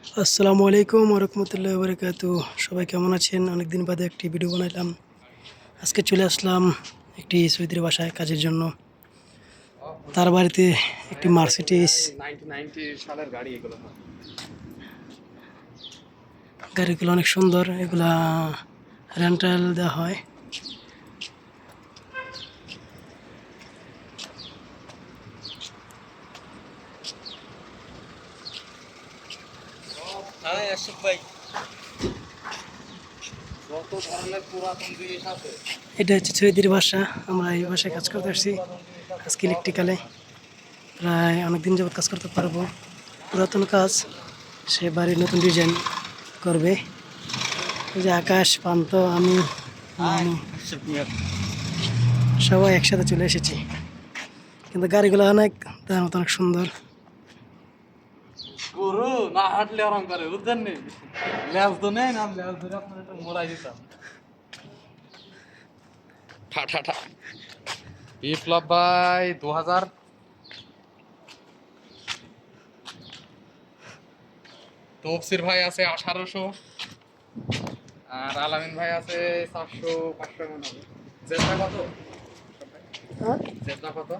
আসসালামু আলাইকুম ওরহমতুল্লাহ বারকাতু। সবাই কেমন আছেন? অনেকদিন বাদে একটি ভিডিও বানাইলাম। আজকে চলে আসলাম একটি সৌদির বাসায় কাজের জন্য। তার বাড়িতে একটি মার্সিডিজ সালের গাড়ি এগুলো। গাড়িগুলো অনেক সুন্দর, এগুলা রেন্টাল দেওয়া হয়। যত ধরনের পুরাতন জিনিস আছে এটা হচ্ছে সৌদির বাসা। আমরা এই বাসায় কাজ করতে আসছি আজকে ইলেকট্রিক্যালে। প্রায় অনেকদিন যাবত কাজ করতে পারবো। পুরাতন কাজ, সে বাড়ির নতুন ডিজাইন করবে। এই যে আকাশ, পান্ত, আমি মামু সবাই একসাথে চলে এসেছি। কিন্তু গাড়িগুলো অনেক তার মতো অনেক সুন্দর। গরু না হাঁটলে আরাম করে, বুঝছেন নি? ল্যাজ তো নেই না, ল্যাজ ধরে আপনার একটা মোড়াই দিতাম। ঠা ঠা ঠা। বিপ্লব ভাই 2000, তফসির ভাই আছে 1800, আর আলামিন ভাই আছে 400 500 মনে হবে। জেডটা কত? হ্যাঁ, জেডটা কত?